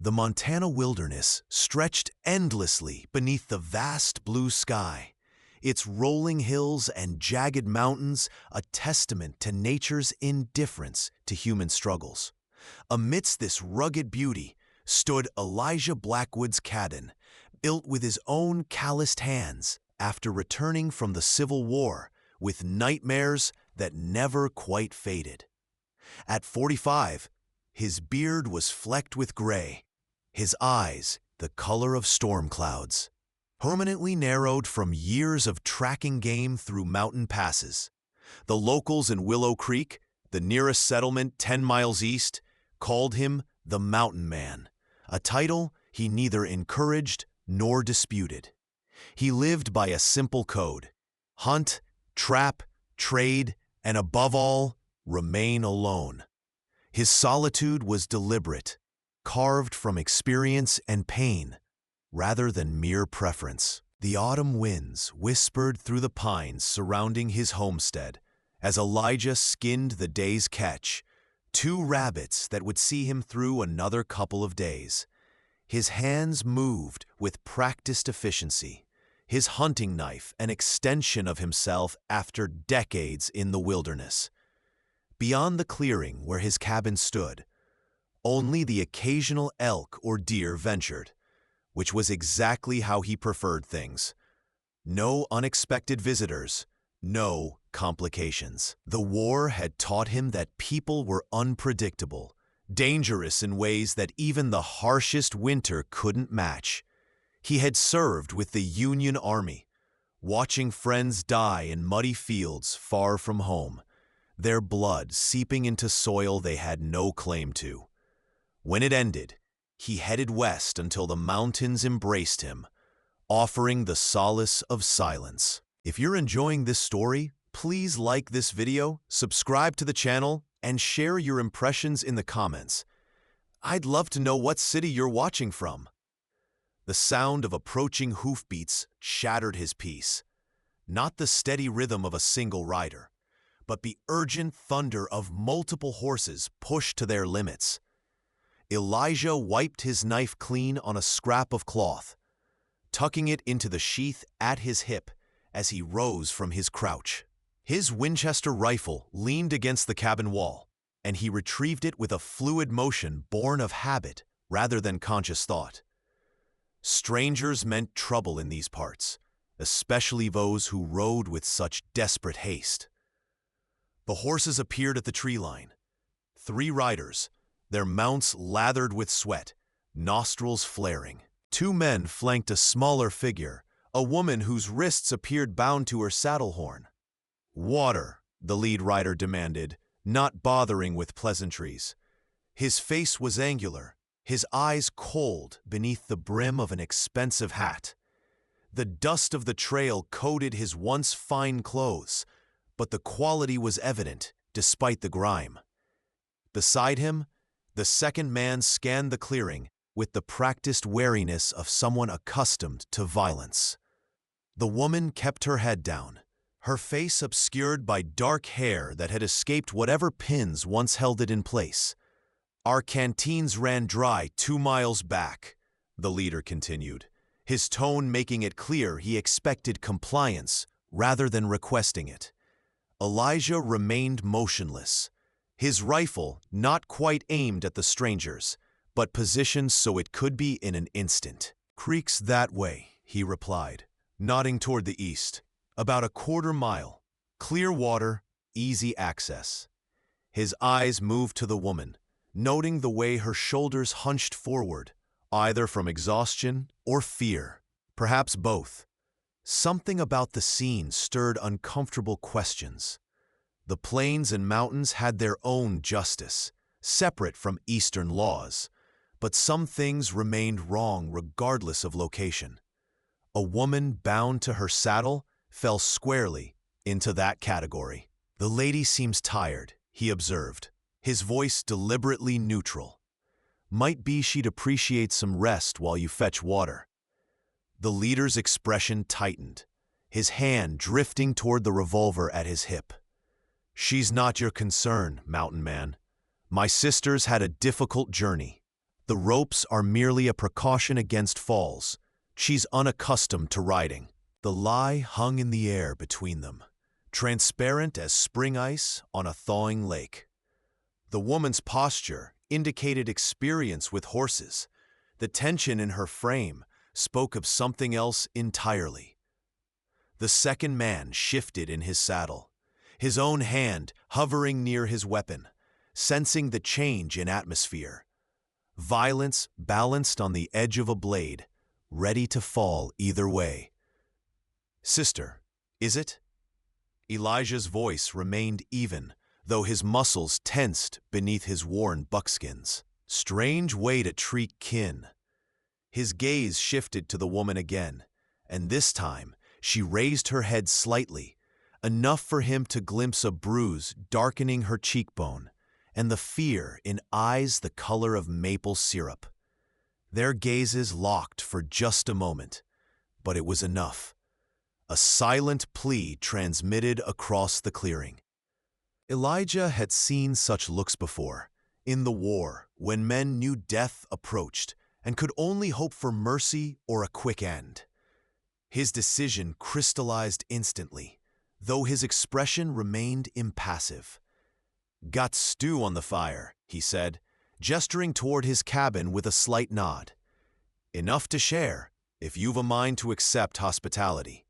The Montana wilderness stretched endlessly beneath the vast blue sky, its rolling hills and jagged mountains a testament to nature's indifference to human struggles. Amidst this rugged beauty stood Elijah Blackwood's cabin, built with his own calloused hands after returning from the Civil War with nightmares that never quite faded. At 45, his beard was flecked with gray, his eyes the color of storm clouds, permanently narrowed from years of tracking game through mountain passes. The locals in Willow Creek, the nearest settlement 10 miles east, called him the Mountain Man, a title he neither encouraged nor disputed. He lived by a simple code: hunt, trap, trade, and above all, remain alone. His solitude was deliberate, carved from experience and pain, rather than mere preference. The autumn winds whispered through the pines surrounding his homestead as Elijah skinned the day's catch, 2 rabbits that would see him through another couple of days. His hands moved with practiced efficiency, his hunting knife an extension of himself after decades in the wilderness. Beyond the clearing where his cabin stood, only the occasional elk or deer ventured, which was exactly how he preferred things. No unexpected visitors, no complications. The war had taught him that people were unpredictable, dangerous in ways that even the harshest winter couldn't match. He had served with the Union Army, watching friends die in muddy fields far from home, their blood seeping into soil they had no claim to. When it ended, he headed west until the mountains embraced him, offering the solace of silence. If you're enjoying this story, please like this video, subscribe to the channel, and share your impressions in the comments. I'd love to know what city you're watching from. The sound of approaching hoofbeats shattered his peace. Not the steady rhythm of a single rider, but the urgent thunder of multiple horses pushed to their limits. Elijah wiped his knife clean on a scrap of cloth, tucking it into the sheath at his hip as he rose from his crouch. His Winchester rifle leaned against the cabin wall, and he retrieved it with a fluid motion born of habit rather than conscious thought. Strangers meant trouble in these parts, especially those who rode with such desperate haste. The horses appeared at the tree line. 3 riders, their mounts lathered with sweat, nostrils flaring. 2 men flanked a smaller figure, a woman whose wrists appeared bound to her saddle horn. "Water," the lead rider demanded, not bothering with pleasantries. His face was angular, his eyes cold beneath the brim of an expensive hat. The dust of the trail coated his once fine clothes, but the quality was evident despite the grime. Beside him, the second man scanned the clearing with the practiced wariness of someone accustomed to violence. The woman kept her head down, her face obscured by dark hair that had escaped whatever pins once held it in place. "Our canteens ran dry 2 miles back," the leader continued, his tone making it clear he expected compliance rather than requesting it. Elijah remained motionless, his rifle not quite aimed at the strangers, but positioned so it could be in an instant. "Creek's that way," he replied, nodding toward the east. "About a 1/4 mile. Clear water, easy access." His eyes moved to the woman, noting the way her shoulders hunched forward, either from exhaustion or fear, perhaps both. Something about the scene stirred uncomfortable questions. The plains and mountains had their own justice, separate from Eastern laws, but some things remained wrong regardless of location. A woman bound to her saddle fell squarely into that category. "The lady seems tired," he observed, his voice deliberately neutral. "Might be she'd appreciate some rest while you fetch water." The leader's expression tightened, his hand drifting toward the revolver at his hip. "She's not your concern, Mountain Man. My sister's had a difficult journey. The ropes are merely a precaution against falls. She's unaccustomed to riding. The lie hung in the air between them, transparent as spring ice on a thawing lake. The woman's posture indicated experience with horses. The tension in her frame spoke of something else entirely. The second man shifted in his saddle, his own hand hovering near his weapon, sensing the change in atmosphere. Violence balanced on the edge of a blade, ready to fall either way. "Sister, is it?" Elijah's voice remained even, though his muscles tensed beneath his worn buckskins. Strange way to treat kin. His gaze shifted to the woman again, and this time she raised her head slightly, enough for him to glimpse a bruise darkening her cheekbone, and the fear in eyes the color of maple syrup. Their gazes locked for just a moment, but it was enough. A silent plea transmitted across the clearing. Elijah had seen such looks before, in the war, when men knew death approached and could only hope for mercy or a quick end. His decision crystallized instantly, though his expression remained impassive. "Got stew on the fire," he said, gesturing toward his cabin with a slight nod. "Enough to share, if you've a mind to accept hospitality."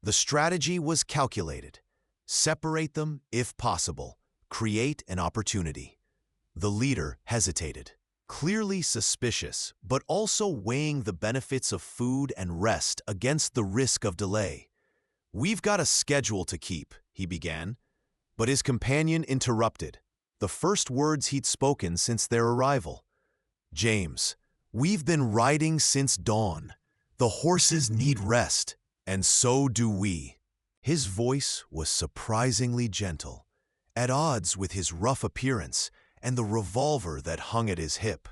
The strategy was calculated. Separate them, if possible. Create an opportunity. The leader hesitated, clearly suspicious, but also weighing the benefits of food and rest against the risk of delay. "We've got a schedule to keep," he began, but his companion interrupted, the first words he'd spoken since their arrival. "James, we've been riding since dawn. The horses need rest, and so do we." His voice was surprisingly gentle, at odds with his rough appearance and the revolver that hung at his hip.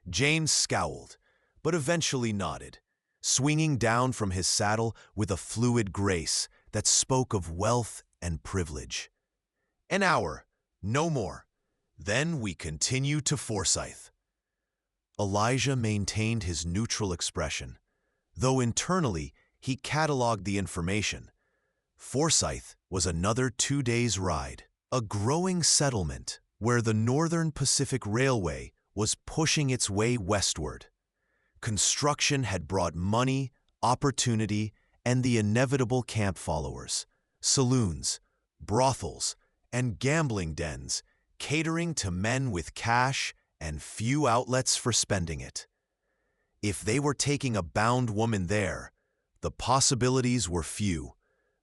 James scowled, but eventually nodded, swinging down from his saddle with a fluid grace that spoke of wealth and privilege. "An hour, no more. Then we continue to Forsyth." Elijah maintained his neutral expression, though internally he cataloged the information. Forsyth was another 2 days' ride, a growing settlement where the Northern Pacific Railway was pushing its way westward. Construction had brought money, opportunity, and the inevitable camp followers, saloons, brothels, and gambling dens catering to men with cash and few outlets for spending it. If they were taking a bound woman there, the possibilities were few,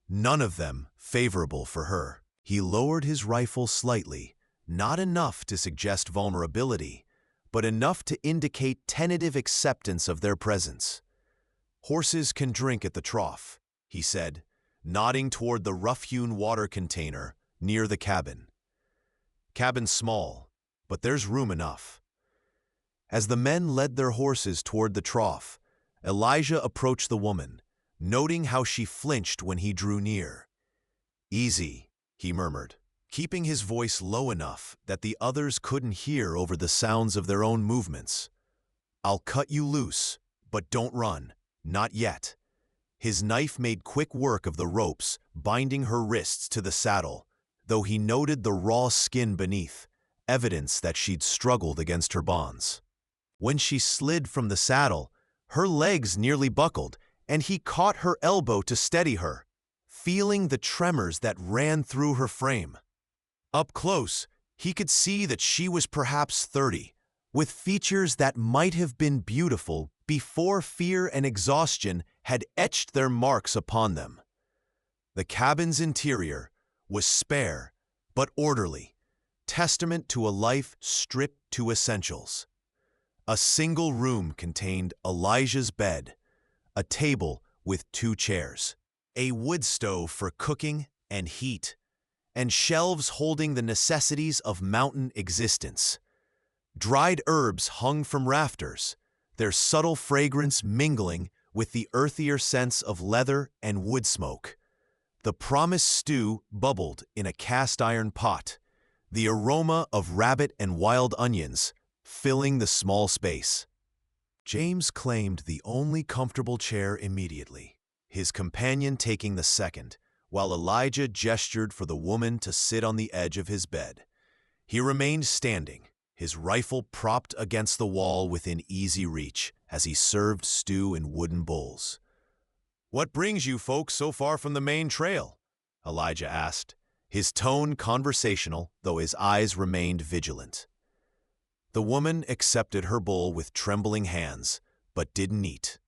none of them favorable for her. He lowered his rifle slightly, not enough to suggest vulnerability, but enough to indicate tentative acceptance of their presence. "Horses can drink at the trough," he said, nodding toward the rough-hewn water container near the cabin. "Cabin's small, but there's room enough." As the men led their horses toward the trough, Elijah approached the woman, noting how she flinched when he drew near. "Easy," he murmured, keeping his voice low enough that the others couldn't hear over the sounds of their own movements. "I'll cut you loose, but don't run, not yet." His knife made quick work of the ropes, binding her wrists to the saddle, though he noted the raw skin beneath, evidence that she'd struggled against her bonds. When she slid from the saddle, her legs nearly buckled, and he caught her elbow to steady her, feeling the tremors that ran through her frame. Up close, he could see that she was perhaps 30, with features that might have been beautiful before fear and exhaustion had etched their marks upon them. The cabin's interior was spare but orderly, testament to a life stripped to essentials. A single room contained Elijah's bed, a table with 2 chairs, a wood stove for cooking and heat, and shelves holding the necessities of mountain existence. Dried herbs hung from rafters, their subtle fragrance mingling with the earthier sense of leather and wood smoke. The promised stew bubbled in a cast-iron pot, the aroma of rabbit and wild onions filling the small space. James claimed the only comfortable chair immediately, his companion taking the second, while Elijah gestured for the woman to sit on the edge of his bed. He remained standing, his rifle propped against the wall within easy reach as he served stew in wooden bowls. "What brings you folks so far from the main trail?" Elijah asked, his tone conversational, though his eyes remained vigilant. The woman accepted her bowl with trembling hands, but didn't eat,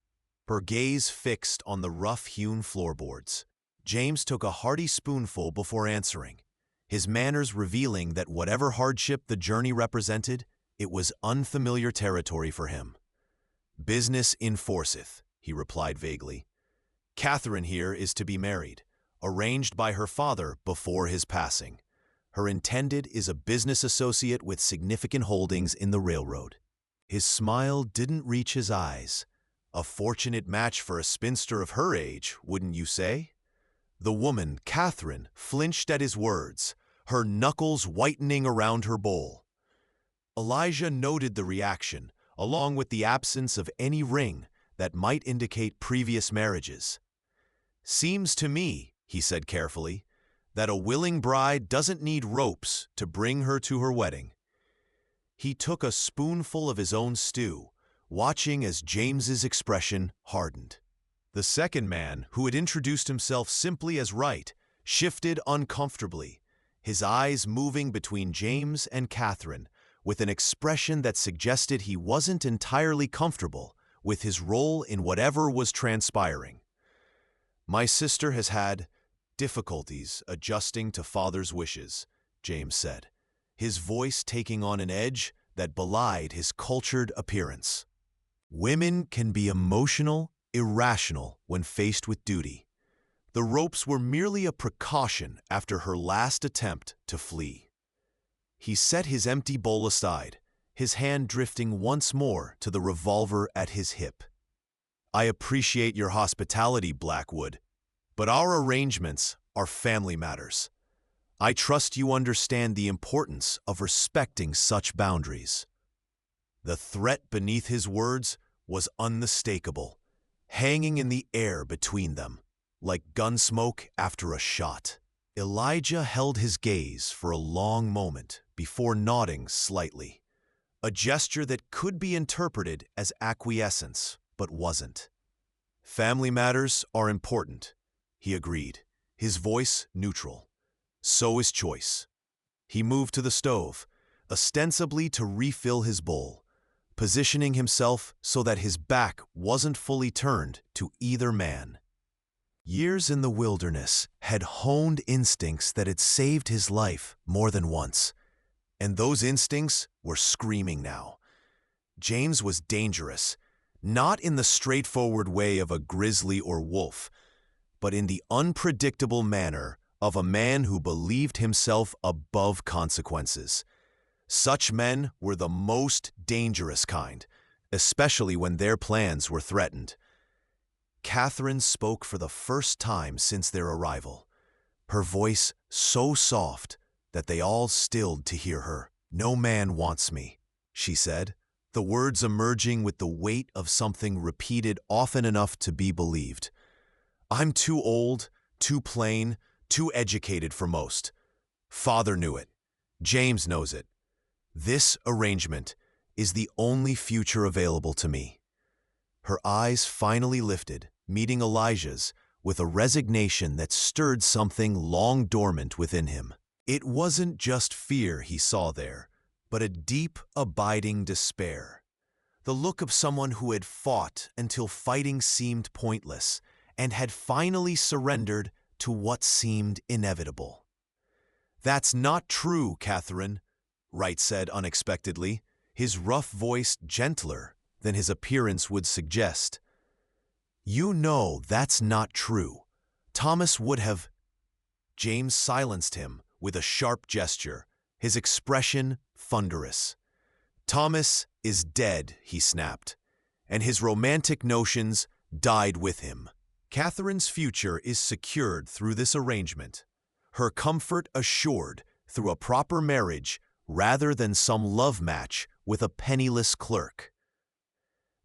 her gaze fixed on the rough-hewn floorboards. James took a hearty spoonful before answering, his manners revealing that whatever hardship the journey represented, it was unfamiliar territory for him. "Business enforceth," he replied vaguely. "Catherine here is to be married, arranged by her father before his passing. Her intended is a business associate with significant holdings in the railroad." His smile didn't reach his eyes. A fortunate match for a spinster of her age, wouldn't you say? The woman, Catherine, flinched at his words, her knuckles whitening around her bowl. Elijah noted the reaction, along with the absence of any ring that might indicate previous marriages. "Seems to me," he said carefully, "that a willing bride doesn't need ropes to bring her to her wedding." He took a spoonful of his own stew, watching as James's expression hardened. The second man, who had introduced himself simply as Wright, shifted uncomfortably, his eyes moving between James and Catherine with an expression that suggested he wasn't entirely comfortable with his role in whatever was transpiring. "My sister has had difficulties adjusting to father's wishes," James said, his voice taking on an edge that belied his cultured appearance. "Women can be emotional, irrational when faced with duty. The ropes were merely a precaution after her last attempt to flee." He set his empty bowl aside, his hand drifting once more to the revolver at his hip. "I appreciate your hospitality, Blackwood, but our arrangements are family matters. I trust you understand the importance of respecting such boundaries." The threat beneath his words was unmistakable, hanging in the air between them, like gunsmoke after a shot. Elijah held his gaze for a long moment before nodding slightly, a gesture that could be interpreted as acquiescence, but wasn't. "Family matters are important," he agreed, his voice neutral. "So is choice." He moved to the stove, ostensibly to refill his bowl, positioning himself so that his back wasn't fully turned to either man. Years in the wilderness had honed instincts that had saved his life more than once, and those instincts were screaming now. James was dangerous, not in the straightforward way of a grizzly or wolf, but in the unpredictable manner of a man who believed himself above consequences. Such men were the most dangerous kind, especially when their plans were threatened. Catherine spoke for the first time since their arrival, her voice so soft that they all stilled to hear her. "No man wants me," she said, the words emerging with the weight of something repeated often enough to be believed. "I'm too old, too plain, too educated for most. Father knew it. James knows it. This arrangement is the only future available to me." Her eyes finally lifted, meeting Elijah's with a resignation that stirred something long dormant within him. It wasn't just fear he saw there, but a deep, abiding despair. The look of someone who had fought until fighting seemed pointless and had finally surrendered to what seemed inevitable. "That's not true, Catherine," Wright said unexpectedly, his rough voice gentler than his appearance would suggest. "You know that's not true. Thomas would have—" James silenced him with a sharp gesture, his expression thunderous. "Thomas is dead," he snapped, "and his romantic notions died with him. Catherine's future is secured through this arrangement, her comfort assured through a proper marriage rather than some love match with a penniless clerk.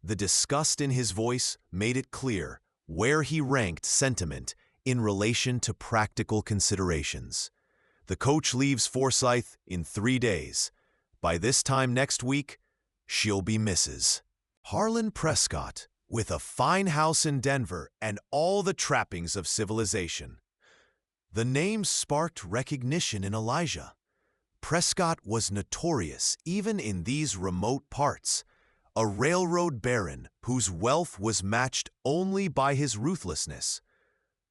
The disgust in his voice made it clear where he ranked sentiment in relation to practical considerations. The coach leaves Forsyth in 3 days. By this time next week, she'll be Mrs. Harlan Prescott, with a fine house in Denver and all the trappings of civilization. The name sparked recognition in Elijah. Prescott was notorious even in these remote parts, a railroad baron whose wealth was matched only by his ruthlessness.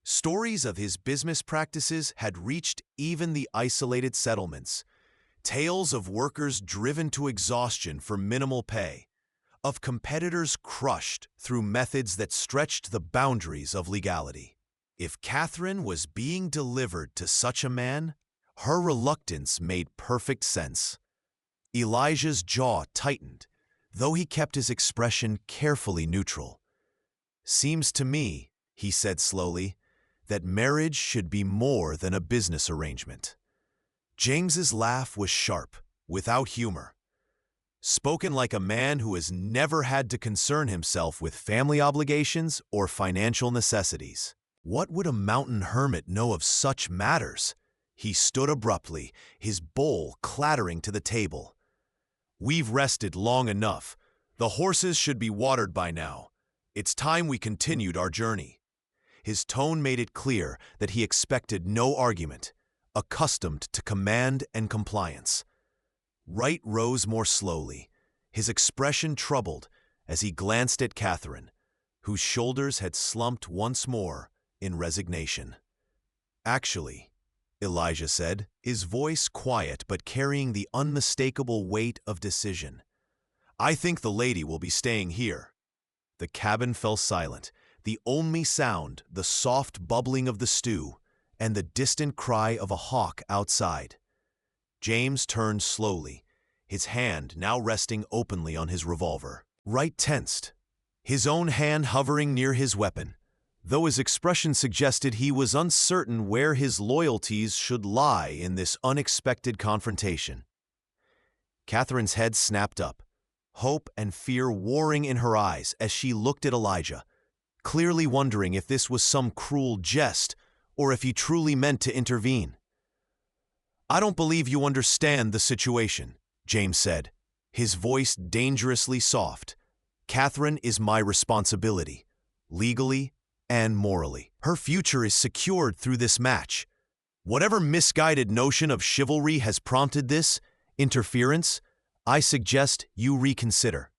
Stories of his business practices had reached even the isolated settlements, tales of workers driven to exhaustion for minimal pay, of competitors crushed through methods that stretched the boundaries of legality. If Catherine was being delivered to such a man, her reluctance made perfect sense. Elijah's jaw tightened, though he kept his expression carefully neutral. "Seems to me," he said slowly, "that marriage should be more than a business arrangement." James's laugh was sharp, without humor. Spoken like a man who has never had to concern himself with family obligations or financial necessities. What would a mountain hermit know of such matters? He stood abruptly, his bowl clattering to the table. "We've rested long enough. The horses should be watered by now. It's time we continued our journey." His tone made it clear that he expected no argument, accustomed to command and compliance. Wright rose more slowly, his expression troubled as he glanced at Catherine, whose shoulders had slumped once more in resignation. "Actually," Elijah said, his voice quiet but carrying the unmistakable weight of decision, "I think the lady will be staying here." The cabin fell silent, the only sound the soft bubbling of the stew and the distant cry of a hawk outside. James turned slowly, his hand now resting openly on his revolver. Wright tensed, his own hand hovering near his weapon, though his expression suggested he was uncertain where his loyalties should lie in this unexpected confrontation. Catherine's head snapped up, hope and fear warring in her eyes as she looked at Elijah, clearly wondering if this was some cruel jest or if he truly meant to intervene. "I don't believe you understand the situation," James said, his voice dangerously soft. "Catherine is my responsibility, legally and morally. Her future is secured through this match. Whatever misguided notion of chivalry has prompted this interference, I suggest you reconsider."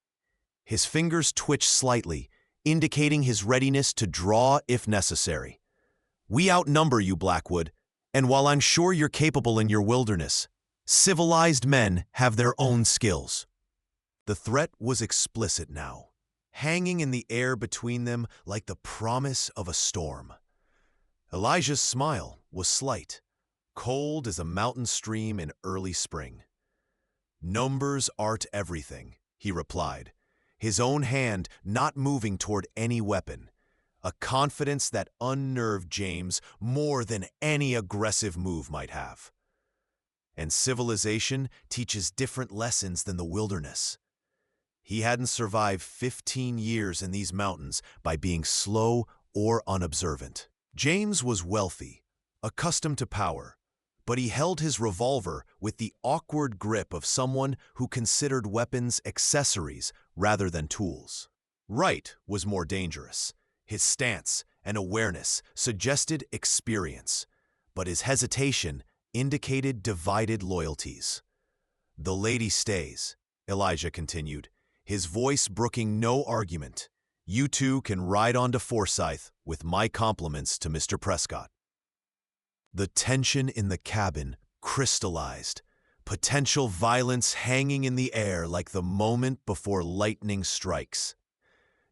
His fingers twitched slightly, indicating his readiness to draw if necessary. "We outnumber you, Blackwood, and while I'm sure you're capable in your wilderness, civilized men have their own skills." The threat was explicit now, hanging in the air between them like the promise of a storm. Elijah's smile was slight, cold as a mountain stream in early spring. "Numbers aren't everything," he replied, his own hand not moving toward any weapon, a confidence that unnerved James more than any aggressive move might have. And civilization teaches different lessons than the wilderness. He hadn't survived 15 years in these mountains by being slow or unobservant. James was wealthy, accustomed to power, but he held his revolver with the awkward grip of someone who considered weapons accessories rather than tools. Wright was more dangerous. His stance and awareness suggested experience, but his hesitation indicated divided loyalties. "The lady stays," Elijah continued, his voice brooking no argument. "You two can ride on to Forsyth with my compliments to Mr. Prescott." The tension in the cabin crystallized, potential violence hanging in the air like the moment before lightning strikes.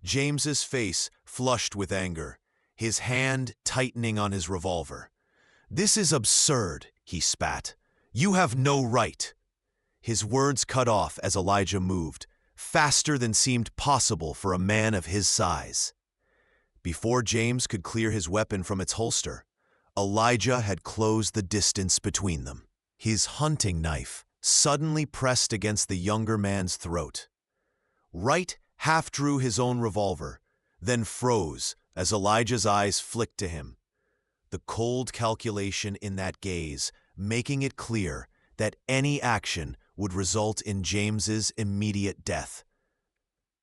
James's face flushed with anger, his hand tightening on his revolver. "This is absurd," he spat. "You have no right." His words cut off as Elijah moved, faster than seemed possible for a man of his size. Before James could clear his weapon from its holster, Elijah had closed the distance between them. His hunting knife, suddenly pressed against the younger man's throat. Wright half drew his own revolver, then froze as Elijah's eyes flicked to him. The cold calculation in that gaze, making it clear that any action would result in James's immediate death.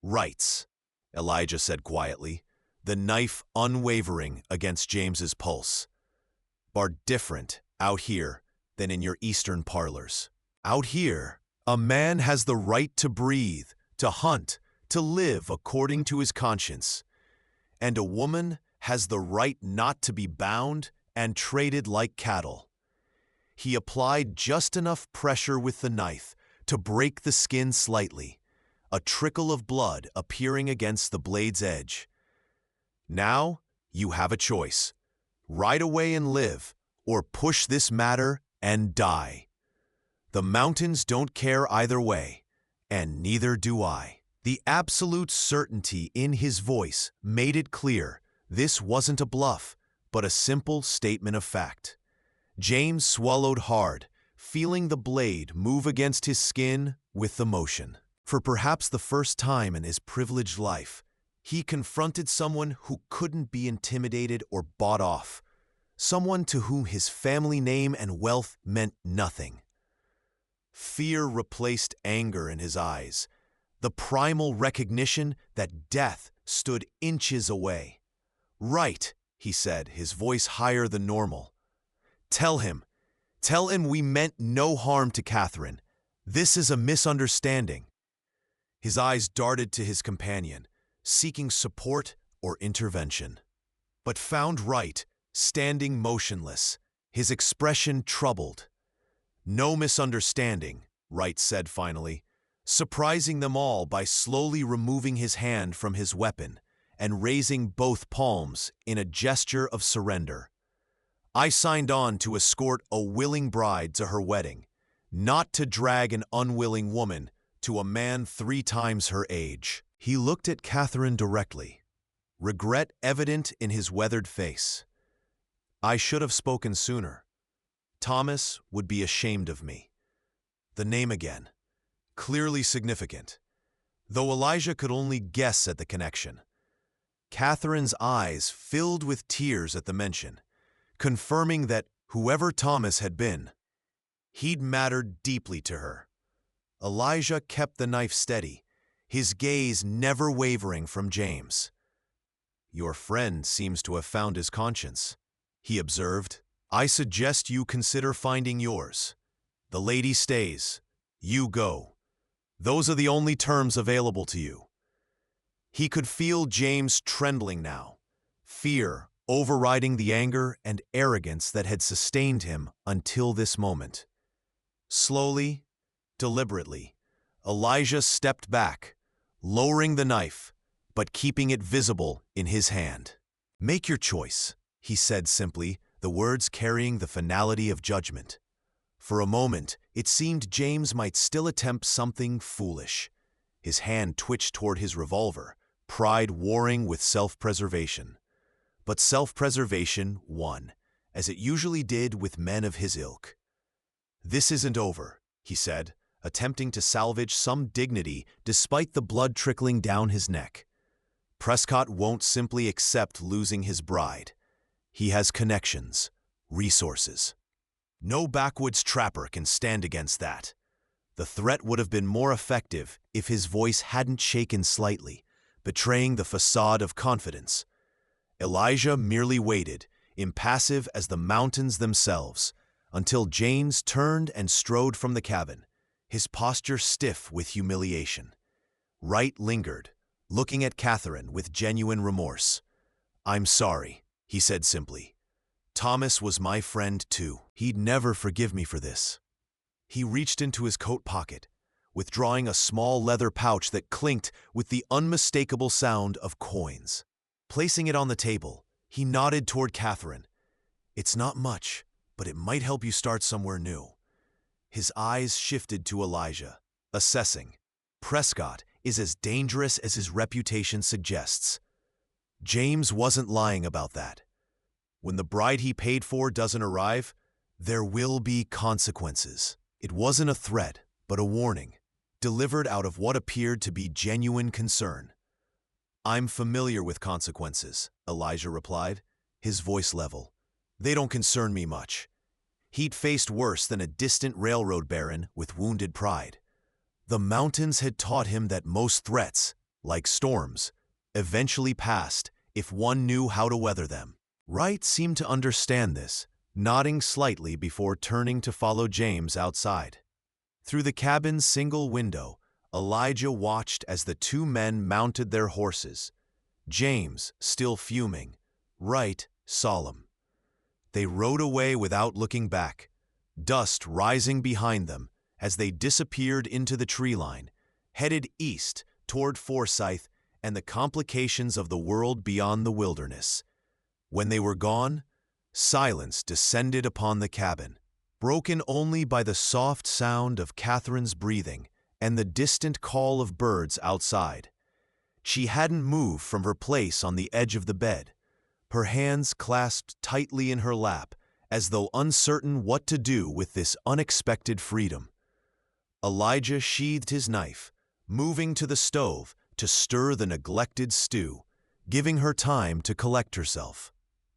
"Wright's," Elijah said quietly, the knife unwavering against James's pulse. "Are different out here than in your eastern parlors. Out here, a man has the right to breathe, to hunt, to live according to his conscience. And a woman has the right not to be bound and traded like cattle." He applied just enough pressure with the knife to break the skin slightly, a trickle of blood appearing against the blade's edge. "Now, you have a choice. Ride away and live, or push this matter and die. The mountains don't care either way, and neither do I." The absolute certainty in his voice made it clear this wasn't a bluff, but a simple statement of fact. James swallowed hard, feeling the blade move against his skin with the motion. For perhaps the first time in his privileged life, he confronted someone who couldn't be intimidated or bought off, someone to whom his family name and wealth meant nothing. Fear replaced anger in his eyes, the primal recognition that death stood inches away. "Right," he said, his voice higher than normal. Tell him we meant no harm to Catherine. This is a misunderstanding." His eyes darted to his companion, seeking support or intervention, but found Wright standing motionless, his expression troubled. "No misunderstanding," Wright said finally, surprising them all by slowly removing his hand from his weapon and raising both palms in a gesture of surrender. "I signed on to escort a willing bride to her wedding, not to drag an unwilling woman to a man 3 times her age." He looked at Catherine directly, regret evident in his weathered face. "I should have spoken sooner. Thomas would be ashamed of me." The name again, clearly significant, though Elijah could only guess at the connection. Catherine's eyes filled with tears at the mention, confirming that whoever Thomas had been, he'd mattered deeply to her. Elijah kept the knife steady, his gaze never wavering from James. "Your friend seems to have found his conscience," he observed. "I suggest you consider finding yours. The lady stays. You go. Those are the only terms available to you." He could feel James trembling now, fear overriding the anger and arrogance that had sustained him until this moment. Slowly, deliberately, Elijah stepped back, lowering the knife, but keeping it visible in his hand. "Make your choice," he said simply, the words carrying the finality of judgment. For a moment, it seemed James might still attempt something foolish. His hand twitched toward his revolver, pride warring with self-preservation. But self-preservation won, as it usually did with men of his ilk. "This isn't over," he said, attempting to salvage some dignity despite the blood trickling down his neck. "Prescott won't simply accept losing his bride. He has connections, resources. No backwoods trapper can stand against that." The threat would have been more effective if his voice hadn't shaken slightly, betraying the facade of confidence. Elijah merely waited, impassive as the mountains themselves, until James turned and strode from the cabin, his posture stiff with humiliation. Wright lingered, looking at Catherine with genuine remorse. "I'm sorry," he said simply. "Thomas was my friend too. He'd never forgive me for this." He reached into his coat pocket, withdrawing a small leather pouch that clinked with the unmistakable sound of coins. Placing it on the table, he nodded toward Catherine. "It's not much, but it might help you start somewhere new." His eyes shifted to Elijah, assessing. Prescott is as dangerous as his reputation suggests. James wasn't lying about that. When the bride he paid for doesn't arrive, there will be consequences. It wasn't a threat, but a warning, delivered out of what appeared to be genuine concern. "I'm familiar with consequences," Elijah replied, his voice level. "They don't concern me much." He'd faced worse than a distant railroad baron with wounded pride. The mountains had taught him that most threats, like storms, eventually passed if one knew how to weather them. Wright seemed to understand this, nodding slightly before turning to follow James outside. Through the cabin's single window, Elijah watched as the two men mounted their horses, James still fuming, Wright solemn. They rode away without looking back, dust rising behind them as they disappeared into the tree line, headed east toward Forsyth and the complications of the world beyond the wilderness. When they were gone, silence descended upon the cabin, broken only by the soft sound of Catherine's breathing and the distant call of birds outside. She hadn't moved from her place on the edge of the bed, her hands clasped tightly in her lap, as though uncertain what to do with this unexpected freedom. Elijah sheathed his knife, moving to the stove to stir the neglected stew, giving her time to collect herself.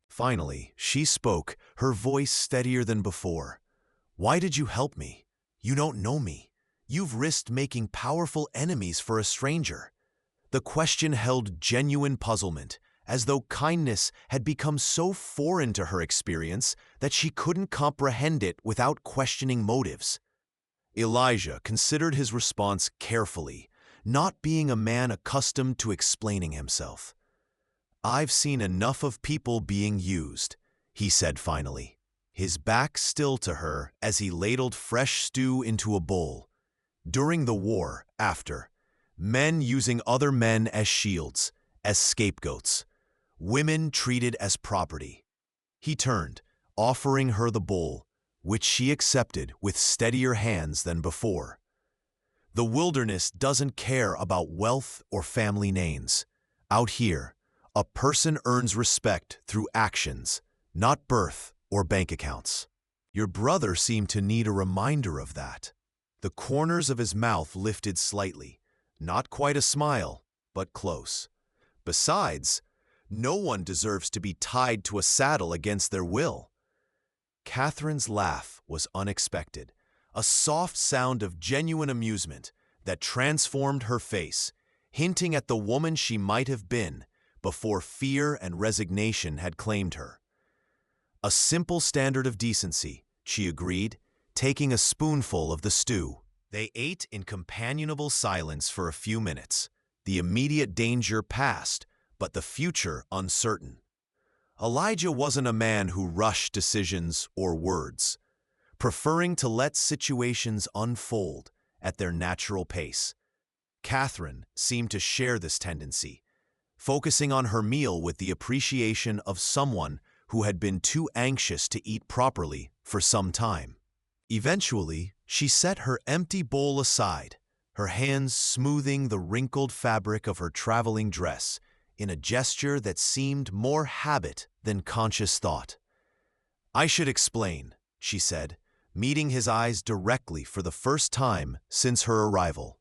Finally, she spoke, her voice steadier than before. "Why did you help me? You don't know me. You've risked making powerful enemies for a stranger." The question held genuine puzzlement, as though kindness had become so foreign to her experience that she couldn't comprehend it without questioning motives. Elijah considered his response carefully, not being a man accustomed to explaining himself. "I've seen enough of people being used," he said finally, his back still to her as he ladled fresh stew into a bowl. "During the war, after, men using other men as shields, as scapegoats. Women treated as property." He turned, offering her the bowl, which she accepted with steadier hands than before. "The wilderness doesn't care about wealth or family names. Out here, a person earns respect through actions, not birth or bank accounts." Your brother seemed to need a reminder of that. The corners of his mouth lifted slightly, not quite a smile, but close. "Besides, no one deserves to be tied to a saddle against their will." Catherine's laugh was unexpected, a soft sound of genuine amusement that transformed her face, hinting at the woman she might have been before fear and resignation had claimed her. "A simple standard of decency," she agreed, taking a spoonful of the stew. They ate in companionable silence for a few minutes, the immediate danger past, but the future uncertain. Elijah wasn't a man who rushed decisions or words, preferring to let situations unfold at their natural pace. Catherine seemed to share this tendency, focusing on her meal with the appreciation of someone who had been too anxious to eat properly for some time. Eventually, she set her empty bowl aside, her hands smoothing the wrinkled fabric of her traveling dress in a gesture that seemed more habit than conscious thought. "I should explain," she said, meeting his eyes directly for the first time since her arrival.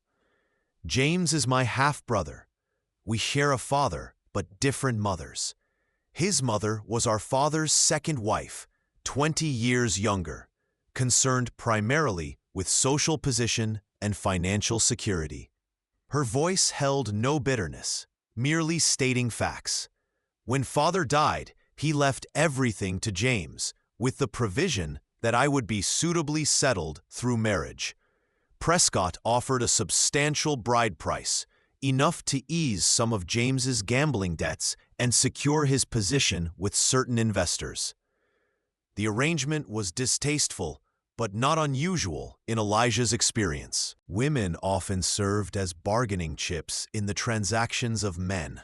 "James is my half-brother. We share a father, but different mothers. His mother was our father's second wife, 20 years younger, concerned primarily with social position and financial security." Her voice held no bitterness, merely stating facts. "When father died, he left everything to James, with the provision that I would be suitably settled through marriage. Prescott offered a substantial bride price, enough to ease some of James's gambling debts and secure his position with certain investors. The arrangement was distasteful, but not unusual in Elijah's experience. Women often served as bargaining chips in the transactions of men,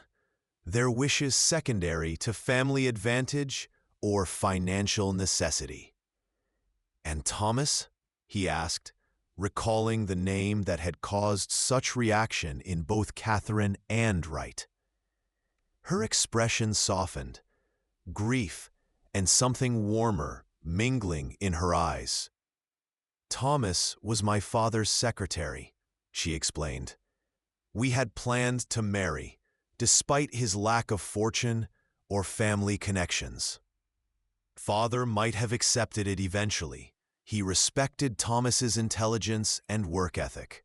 their wishes secondary to family advantage or financial necessity. "And Thomas?" he asked, recalling the name that had caused such reaction in both Catherine and Wright. Her expression softened, grief and something warmer mingling in her eyes. Thomas was my father's secretary, she explained. We had planned to marry, despite his lack of fortune or family connections. Father might have accepted it eventually. He respected Thomas's intelligence and work ethic.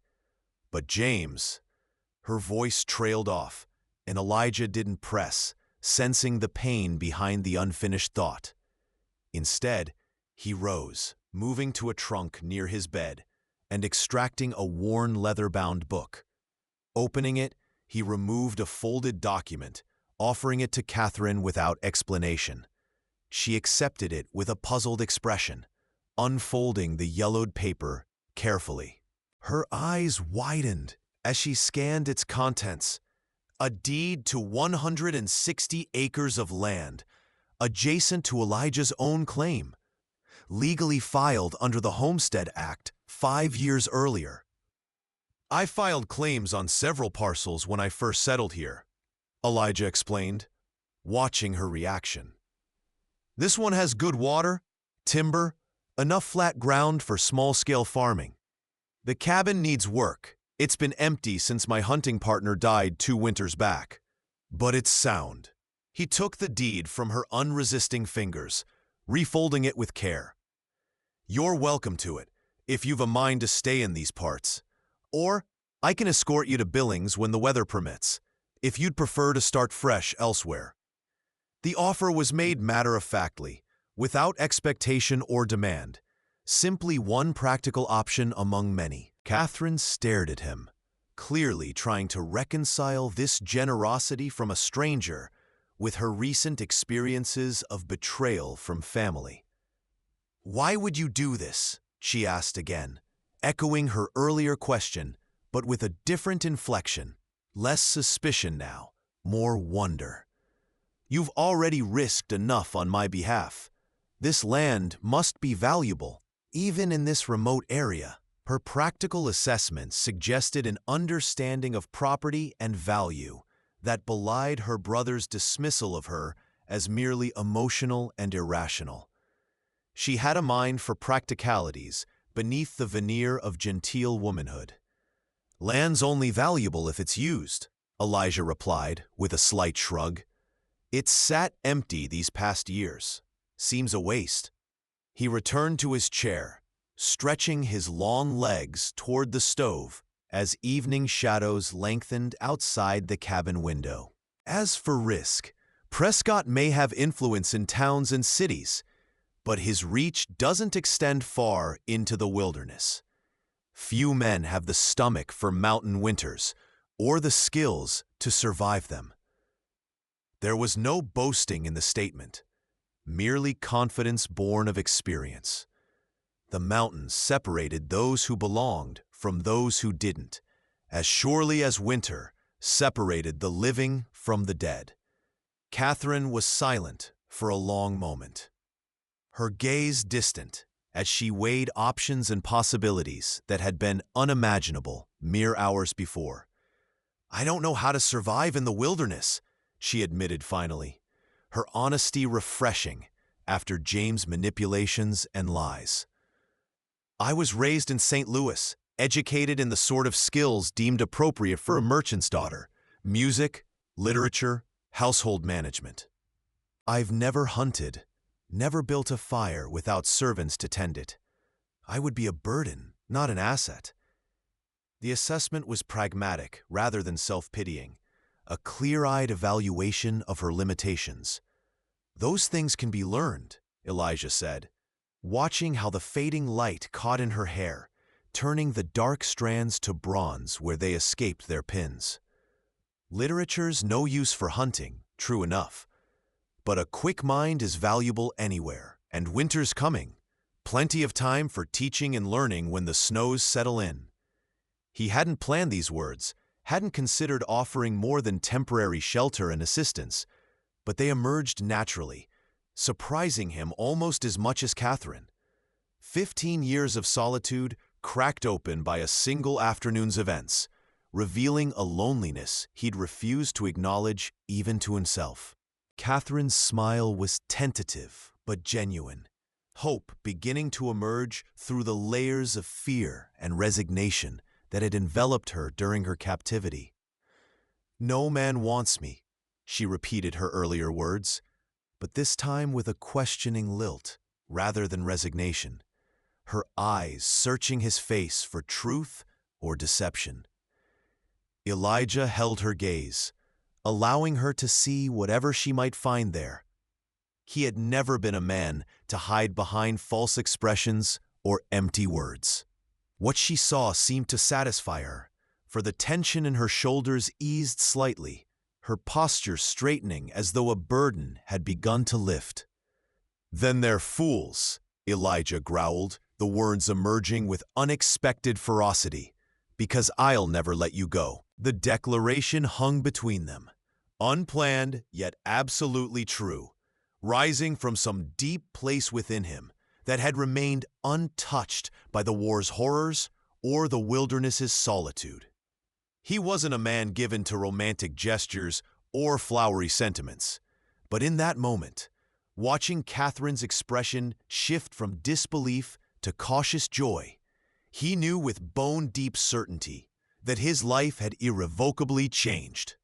But James, her voice trailed off, and Elijah didn't press, sensing the pain behind the unfinished thought. Instead, he rose, moving to a trunk near his bed and extracting a worn leather-bound book. Opening it, he removed a folded document, offering it to Catherine without explanation. She accepted it with a puzzled expression, unfolding the yellowed paper carefully. Her eyes widened as she scanned its contents. A deed to 160 acres of land, adjacent to Elijah's own claim, legally filed under the Homestead Act 5 years earlier. I filed claims on several parcels when I first settled here, Elijah explained, watching her reaction. This one has good water, timber, enough flat ground for small-scale farming. The cabin needs work. It's been empty since my hunting partner died 2 winters back. But it's sound. He took the deed from her unresisting fingers, refolding it with care. You're welcome to it, if you've a mind to stay in these parts. Or I can escort you to Billings when the weather permits, if you'd prefer to start fresh elsewhere. The offer was made matter-of-factly, without expectation or demand, simply one practical option among many. Catherine stared at him, clearly trying to reconcile this generosity from a stranger with her recent experiences of betrayal from family. Why would you do this? She asked again, echoing her earlier question, but with a different inflection. Less suspicion now, more wonder. You've already risked enough on my behalf. This land must be valuable, even in this remote area. Her practical assessment suggested an understanding of property and value that belied her brother's dismissal of her as merely emotional and irrational. She had a mind for practicalities beneath the veneer of genteel womanhood. Land's only valuable if it's used, Elijah replied with a slight shrug. It's sat empty these past years. Seems a waste. He returned to his chair, stretching his long legs toward the stove as evening shadows lengthened outside the cabin window. As for risk, Prescott may have influence in towns and cities, but his reach doesn't extend far into the wilderness. Few men have the stomach for mountain winters or the skills to survive them. There was no boasting in the statement, merely confidence born of experience. The mountains separated those who belonged from those who didn't, as surely as winter separated the living from the dead. Catherine was silent for a long moment, her gaze distant as she weighed options and possibilities that had been unimaginable mere hours before. I don't know how to survive in the wilderness, she admitted finally, her honesty refreshing after James' manipulations and lies. I was raised in St. Louis, educated in the sort of skills deemed appropriate for a merchant's daughter: music, literature, household management. I've never hunted, never built a fire without servants to tend it. I would be a burden, not an asset. The assessment was pragmatic rather than self-pitying, a clear-eyed evaluation of her limitations. Those things can be learned, Elijah said, watching how the fading light caught in her hair, turning the dark strands to bronze where they escaped their pins. Literature's no use for hunting, true enough, but a quick mind is valuable anywhere, and winter's coming. Plenty of time for teaching and learning when the snows settle in. He hadn't planned these words, hadn't considered offering more than temporary shelter and assistance, but they emerged naturally, surprising him almost as much as Catherine. 15 years of solitude cracked open by a single afternoon's events, revealing a loneliness he'd refused to acknowledge even to himself. Catherine's smile was tentative but genuine, hope beginning to emerge through the layers of fear and resignation that had enveloped her during her captivity. "No man wants me," she repeated her earlier words, but this time with a questioning lilt rather than resignation, her eyes searching his face for truth or deception. Elijah held her gaze, allowing her to see whatever she might find there. He had never been a man to hide behind false expressions or empty words. What she saw seemed to satisfy her, for the tension in her shoulders eased slightly, her posture straightening as though a burden had begun to lift. "Then they're fools," Elijah growled, the words emerging with unexpected ferocity, "because I'll never let you go." The declaration hung between them, unplanned yet absolutely true, rising from some deep place within him that had remained untouched by the war's horrors or the wilderness's solitude. He wasn't a man given to romantic gestures or flowery sentiments, but in that moment, watching Catherine's expression shift from disbelief to cautious joy, he knew with bone-deep certainty that his life had irrevocably changed.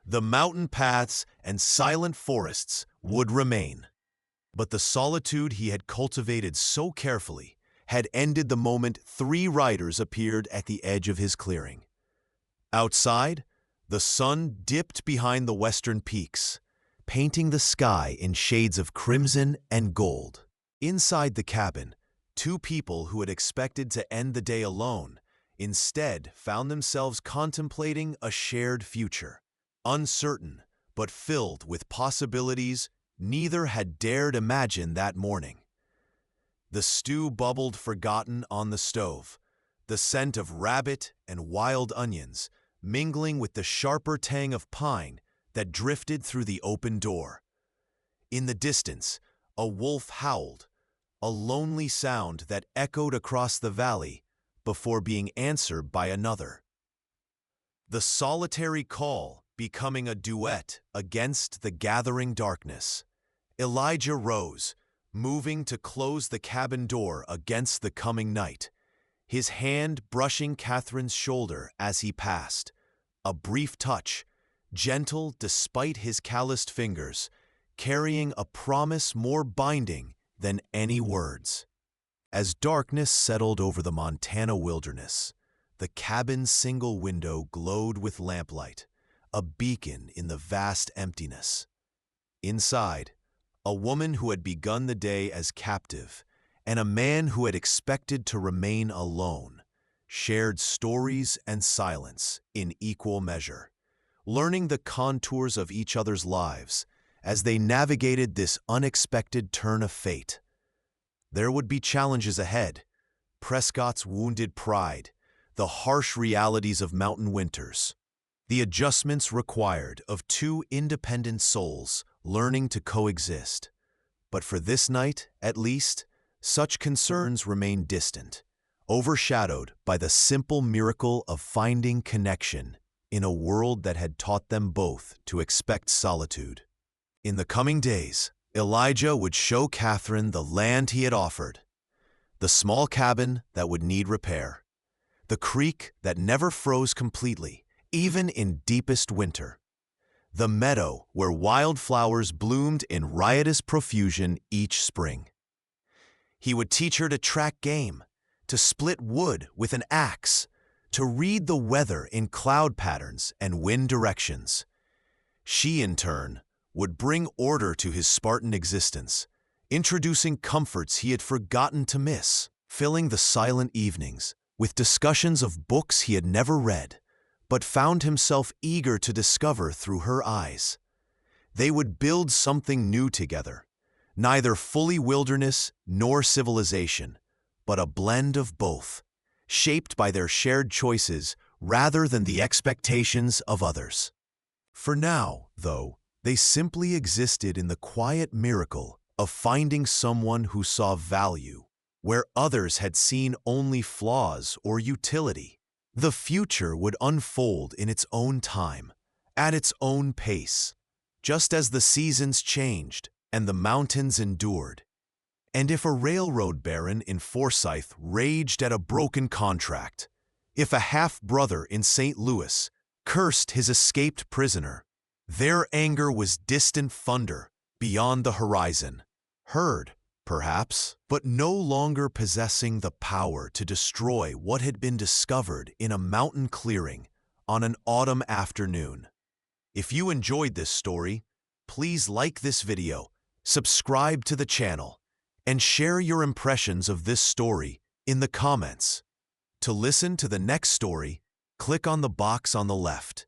The mountain paths and silent forests would remain, but the solitude he had cultivated so carefully had ended the moment 3 riders appeared at the edge of his clearing. Outside, the sun dipped behind the western peaks, painting the sky in shades of crimson and gold. Inside the cabin, 2 people who had expected to end the day alone instead found themselves contemplating a shared future. Uncertain, but filled with possibilities neither had dared imagine that morning. The stew bubbled forgotten on the stove, the scent of rabbit and wild onions mingling with the sharper tang of pine that drifted through the open door. In the distance, a wolf howled, a lonely sound that echoed across the valley before being answered by another. The solitary call becoming a duet against the gathering darkness. Elijah rose, moving to close the cabin door against the coming night, his hand brushing Catherine's shoulder as he passed. A brief touch, gentle despite his calloused fingers, carrying a promise more binding than any words. As darkness settled over the Montana wilderness, the cabin's single window glowed with lamplight, a beacon in the vast emptiness. Inside, a woman who had begun the day as captive and a man who had expected to remain alone shared stories and silence in equal measure, learning the contours of each other's lives as they navigated this unexpected turn of fate. There would be challenges ahead, Prescott's wounded pride, the harsh realities of mountain winters, the adjustments required of 2 independent souls learning to coexist. But for this night, at least, such concerns remained distant, overshadowed by the simple miracle of finding connection in a world that had taught them both to expect solitude. In the coming days, Elijah would show Catherine the land he had offered, the small cabin that would need repair, the creek that never froze completely, even in deepest winter, the meadow where wildflowers bloomed in riotous profusion each spring. He would teach her to track game, to split wood with an axe, to read the weather in cloud patterns and wind directions. She, in turn, would bring order to his Spartan existence, introducing comforts he had forgotten to miss, filling the silent evenings with discussions of books he had never read, but found himself eager to discover through her eyes. They would build something new together, neither fully wilderness nor civilization, but a blend of both, shaped by their shared choices rather than the expectations of others. For now, though, they simply existed in the quiet miracle of finding someone who saw value where others had seen only flaws or utility. The future would unfold in its own time, at its own pace, just as the seasons changed and the mountains endured. And if a railroad baron in Forsyth raged at a broken contract, if a half-brother in St. Louis cursed his escaped prisoner, their anger was distant thunder beyond the horizon, heard, perhaps, but no longer possessing the power to destroy what had been discovered in a mountain clearing on an autumn afternoon. If you enjoyed this story, please like this video, subscribe to the channel, and share your impressions of this story in the comments. To listen to the next story, click on the box on the left.